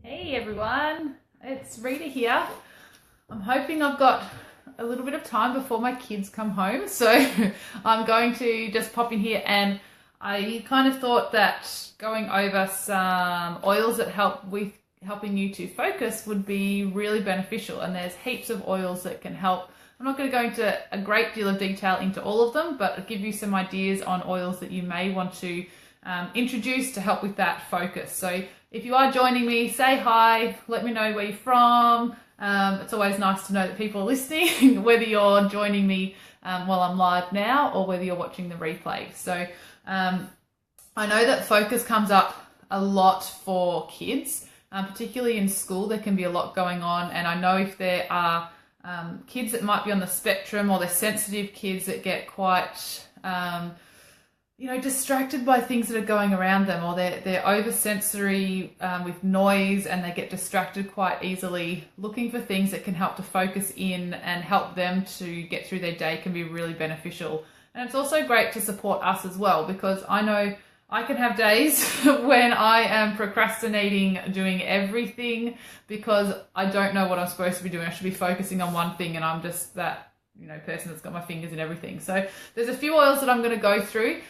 Hey everyone, it's Rita here. I'm hoping I've got a little bit of time before my kids come home, so I'm going to just pop in here, and I kind of thought that going over some oils that help with helping you to focus would be really beneficial, and there's heaps of oils that can help. I'm not going to go into a great deal of detail into all of them, but I'll give you some ideas on oils that you may want to introduce to help with that focus. So if you are joining me, say hi, let me know where you're from. It's always nice to know that people are listening, whether you're joining me while I'm live now or whether you're watching the replay. So I know that focus comes up a lot for kids, particularly in school. There can be a lot going on, and I know if there are kids that might be on the spectrum, or they're sensitive kids that get quite distracted by things that are going around them, or they're oversensory with noise, and they get distracted quite easily. Looking for things that can help to focus in and help them to get through their day can be really beneficial. And it's also great to support us as well, because I know I can have days when I am procrastinating doing everything because I don't know what I'm supposed to be doing. I should be focusing on one thing, and I'm just that person that's got my fingers in everything. So there's a few oils that I'm going to go through,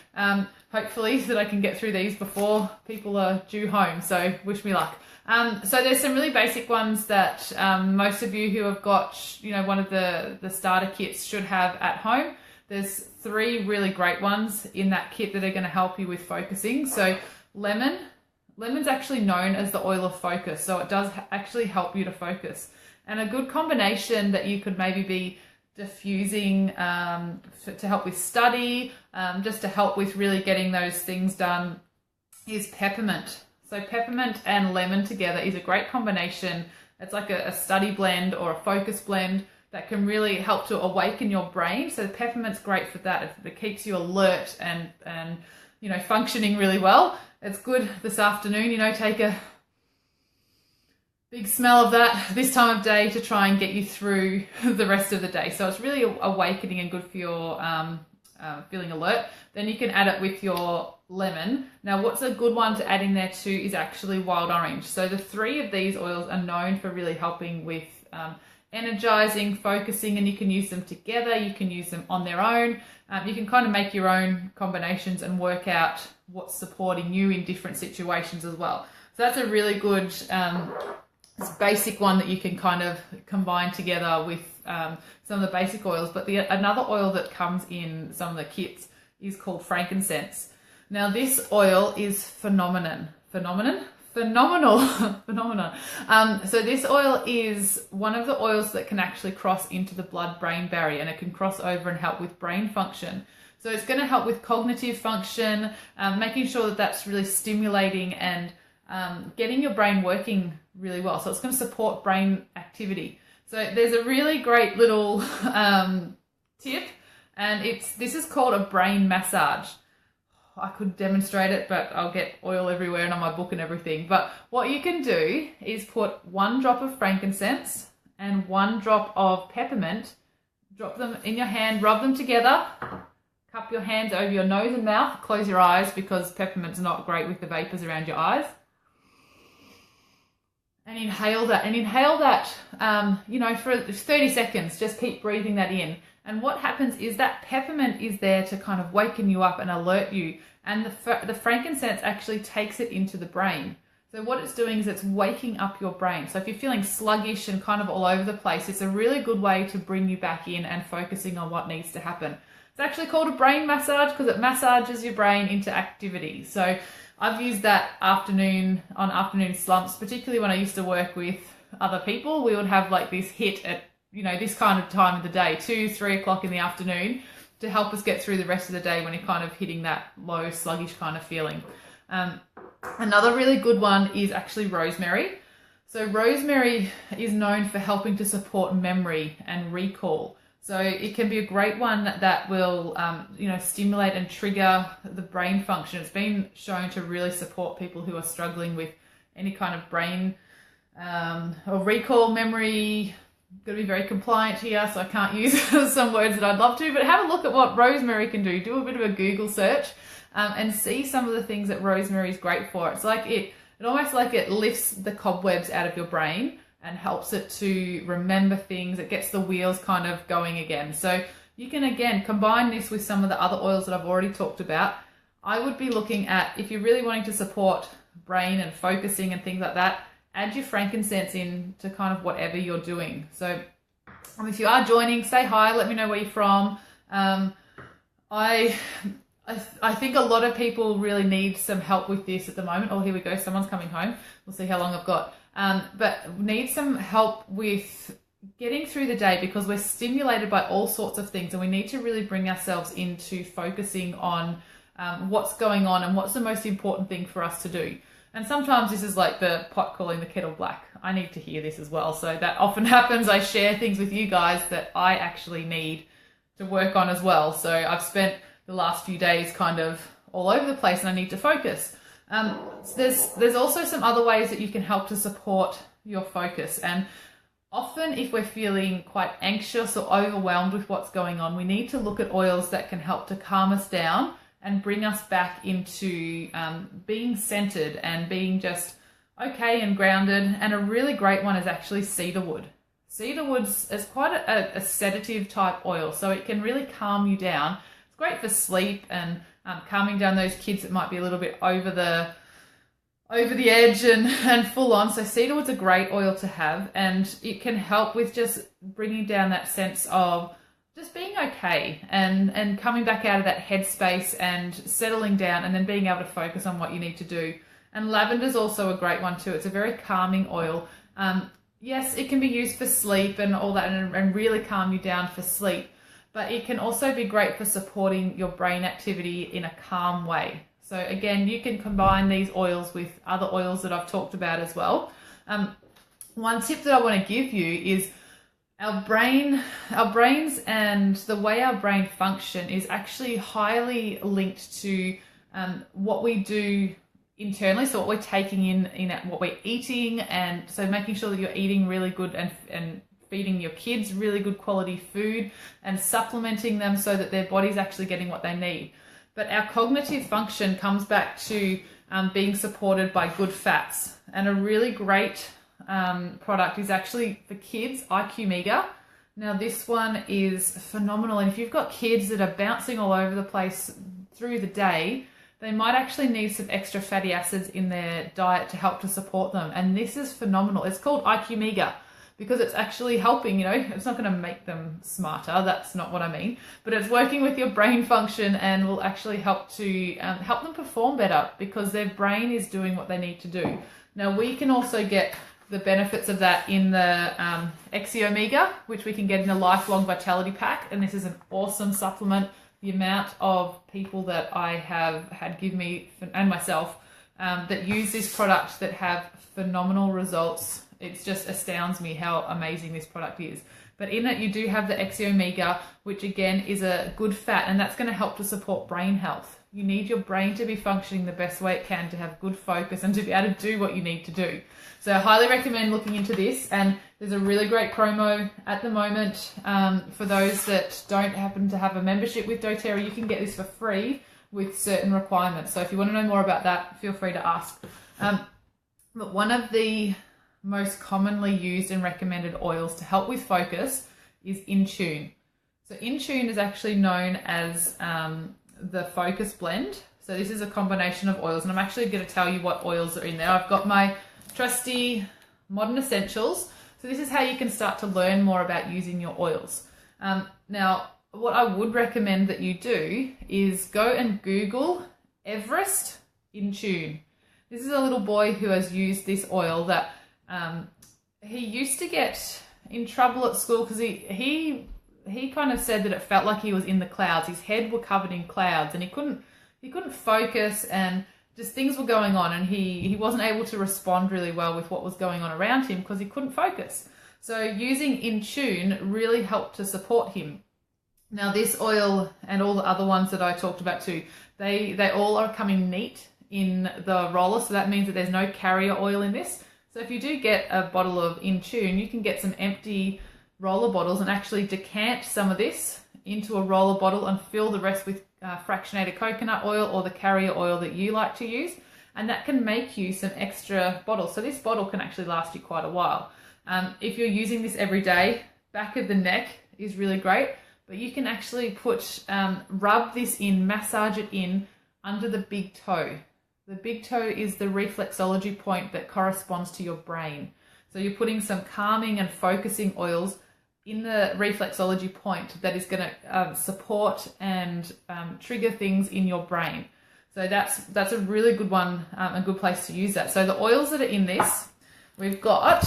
hopefully that I can get through these before people are due home. So wish me luck. So there's some really basic ones that most of you who have got, one of the starter kits should have at home. There's 3 really great ones in that kit that are going to help you with focusing. So lemon's actually known as the oil of focus. So it does actually help you to focus. And a good combination that you could maybe be diffusing to help with study, just to help with really getting those things done, is peppermint. So peppermint and lemon together is a great combination. It's like a study blend or a focus blend that can really help to awaken your brain. So the peppermint's great for that. It keeps you alert and functioning really well. It's good this afternoon, take a big smell of that this time of day to try and get you through the rest of the day. So it's really awakening and good for your feeling alert. Then you can add it with your lemon. Now, what's a good one to add in there too is actually wild orange. So the 3 of these oils are known for really helping with energizing, focusing, and you can use them together. You can use them on their own. You can kind of make your own combinations and work out what's supporting you in different situations as well. So that's a really good basic one that you can kind of combine together with some of the basic oils. But another oil that comes in some of the kits is called frankincense. Now this oil is phenomenal. So this oil is one of the oils that can actually cross into the blood-brain barrier, and it can cross over and help with brain function. So it's going to help with cognitive function, making sure that that's really stimulating and getting your brain working really well. So it's going to support brain activity. So there's a really great little tip, and this is called a brain massage. I could demonstrate it, but I'll get oil everywhere and on my book and everything. But what you can do is put 1 drop of frankincense and 1 drop of peppermint, drop them in your hand, rub them together, cup your hands over your nose and mouth, close your eyes because peppermint's not great with the vapors around your eyes. And inhale that, for 30 seconds. Just keep breathing that in. And what happens is that peppermint is there to kind of waken you up and alert you. And the frankincense actually takes it into the brain. So what it's doing is it's waking up your brain. So if you're feeling sluggish and kind of all over the place, it's a really good way to bring you back in and focusing on what needs to happen. It's actually called a brain massage because it massages your brain into activity. So I've used that on afternoon slumps, particularly when I used to work with other people. We would have like this hit at, this kind of time of the day, 2-3 o'clock in the afternoon, to help us get through the rest of the day when you're kind of hitting that low, sluggish kind of feeling. Another really good one is actually rosemary. So rosemary is known for helping to support memory and recall. So it can be a great one that will, stimulate and trigger the brain function. It's been shown to really support people who are struggling with any kind of brain or recall, memory. Got to be very compliant here, so I can't use some words that I'd love to, but have a look at what rosemary can do. Do a bit of a Google search and see some of the things that rosemary is great for. It's like it it almost like it lifts the cobwebs out of your brain and helps it to remember things. It gets the wheels kind of going again. So you can, again, combine this with some of the other oils that I've already talked about. I would be looking at, if you're really wanting to support brain and focusing and things like that, add your frankincense in to kind of whatever you're doing. So if you are joining, say hi, let me know where you're from. I think a lot of people really need some help with this at the moment. Oh, here we go. Someone's coming home. We'll see how long I've got. But need some help with getting through the day because we're stimulated by all sorts of things, and we need to really bring ourselves into focusing on what's going on and what's the most important thing for us to do. And sometimes this is like the pot calling the kettle black. I need to hear this as well. So that often happens. I share things with you guys that I actually need to work on as well. So I've spent the last few days kind of all over the place and I need to focus. So there's also some other ways that you can help to support your focus. And often if we're feeling quite anxious or overwhelmed with what's going on, we need to look at oils that can help to calm us down and bring us back into being centered and being just okay and grounded. And a really great one is actually cedarwood. Cedarwood is quite a sedative type oil, so it can really calm you down. It's great for sleep and calming down those kids that might be a little bit over the edge and full on. So cedarwood's a great oil to have, and it can help with just bringing down that sense of just being okay and coming back out of that headspace and settling down and then being able to focus on what you need to do. And lavender's also a great one too. It's a very calming oil. Yes, it can be used for sleep and all that and really calm you down for sleep, but it can also be great for supporting your brain activity in a calm way. So again, you can combine these oils with other oils that I've talked about as well. One tip that I want to give you is our brains and the way our brain function is actually highly linked to what we do internally. So what we're taking in what we're eating, and so making sure that you're eating really good and feeding your kids really good quality food and supplementing them so that their body's actually getting what they need. But our cognitive function comes back to being supported by good fats. And a really great product is actually for kids, IQ Mega. Now this one is phenomenal, and if you've got kids that are bouncing all over the place through the day, they might actually need some extra fatty acids in their diet to help to support them. And this is phenomenal. It's called IQ Mega because it's actually helping, it's not going to make them smarter. That's not what I mean, but it's working with your brain function and will actually help to help them perform better because their brain is doing what they need to do. Now we can also get the benefits of that in the Exio Mega, which we can get in a lifelong vitality pack. And this is an awesome supplement. The amount of people that I have had give me and myself that use this product that have phenomenal results. It just astounds me how amazing this product is. But in it, you do have the Exio Mega, which again is a good fat, and that's going to help to support brain health. You need your brain to be functioning the best way it can to have good focus and to be able to do what you need to do. So I highly recommend looking into this, and there's a really great promo at the moment for those that don't happen to have a membership with doTERRA. You can get this for free with certain requirements. So if you want to know more about that, feel free to ask. But one of the most commonly used and recommended oils to help with focus is Intune. So Intune is actually known as the Focus Blend. So this is a combination of oils, and I'm actually going to tell you what oils are in there. I've got my trusty Modern Essentials. So this is how you can start to learn more about using your oils. Now, what I would recommend that you do is go and Google Everest Intune. This is a little boy who has used this oil that he used to get in trouble at school because he kind of said that it felt like he was in the clouds. His head were covered in clouds and he couldn't focus, and just things were going on, and he wasn't able to respond really well with what was going on around him because he couldn't focus. So using Intune really helped to support him. Now this oil and all the other ones that I talked about too, they all are coming neat in the roller, so that means that there's no carrier oil in this. So if you do get a bottle of Intune, you can get some empty roller bottles and actually decant some of this into a roller bottle and fill the rest with fractionated coconut oil or the carrier oil that you like to use. and that can make you some extra bottles. So this bottle can actually last you quite a while. If you're using this every day, back of the neck is really great, but you can actually rub this in, massage it in under the big toe. The big toe is the reflexology point that corresponds to your brain. So you're putting some calming and focusing oils in the reflexology point that is going to support and trigger things in your brain. So that's a really good one, a good place to use that. So the oils that are in this, we've got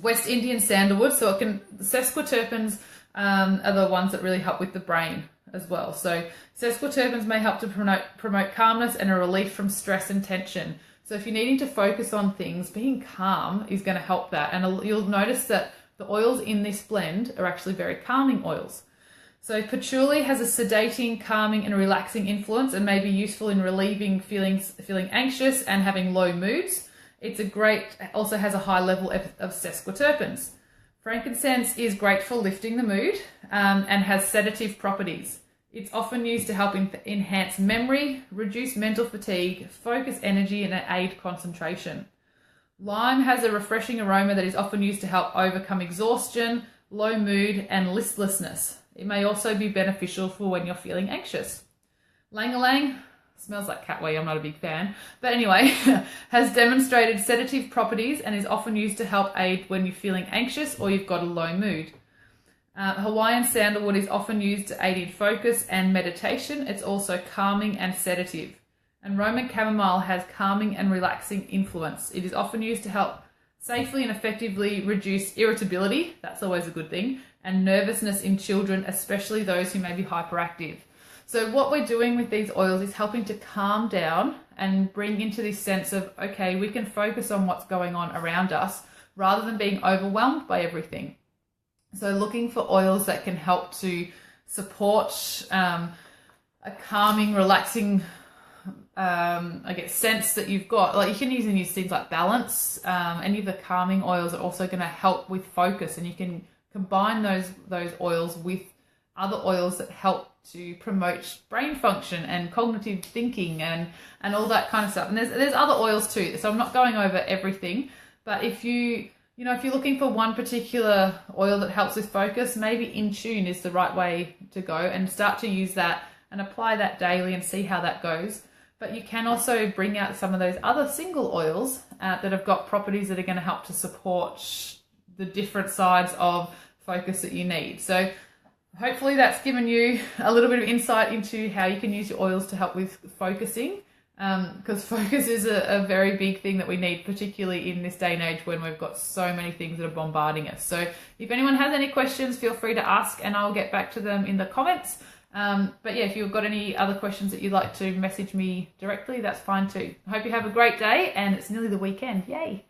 West Indian sandalwood. So the sesquiterpenes are the ones that really help with the brain as well. So sesquiterpenes may help to promote calmness and a relief from stress and tension. So if you're needing to focus on things, being calm is going to help that. And you'll notice that the oils in this blend are actually very calming oils. So patchouli has a sedating, calming and relaxing influence and may be useful in relieving feeling anxious and having low moods. Also has a high level of sesquiterpenes. Frankincense is great for lifting the mood and has sedative properties. It's often used to help enhance memory, reduce mental fatigue, focus energy and aid concentration. Lime has a refreshing aroma that is often used to help overcome exhaustion, low mood and listlessness. It may also be beneficial for when you're feeling anxious. Lang-a-lang smells like cat wee, I'm not a big fan, but anyway, has demonstrated sedative properties and is often used to help aid when you're feeling anxious or you've got a low mood. Hawaiian sandalwood is often used to aid in focus and meditation. It's also calming and sedative. And Roman chamomile has calming and relaxing influence. It is often used to help safely and effectively reduce irritability, that's always a good thing, and nervousness in children, especially those who may be hyperactive. So what we're doing with these oils is helping to calm down and bring into this sense of, okay, we can focus on what's going on around us rather than being overwhelmed by everything. So looking for oils that can help to support a calming, relaxing sense that you've got. Like you can even use things like balance. Any of the calming oils are also going to help with focus, and you can combine those oils with other oils that help to promote brain function and cognitive thinking and all that kind of stuff. And there's other oils too. So I'm not going over everything, but if you're looking for one particular oil that helps with focus, maybe In Tune is the right way to go and start to use that and apply that daily and see how that goes. But you can also bring out some of those other single oils that have got properties that are going to help to support the different sides of focus that you need. So hopefully that's given you a little bit of insight into how you can use your oils to help with focusing, because focus is a very big thing that we need, particularly in this day and age when we've got so many things that are bombarding us. So if anyone has any questions, feel free to ask and I'll get back to them in the comments. But yeah, if you've got any other questions that you'd like to message me directly, that's fine too. I hope you have a great day, and it's nearly the weekend. Yay!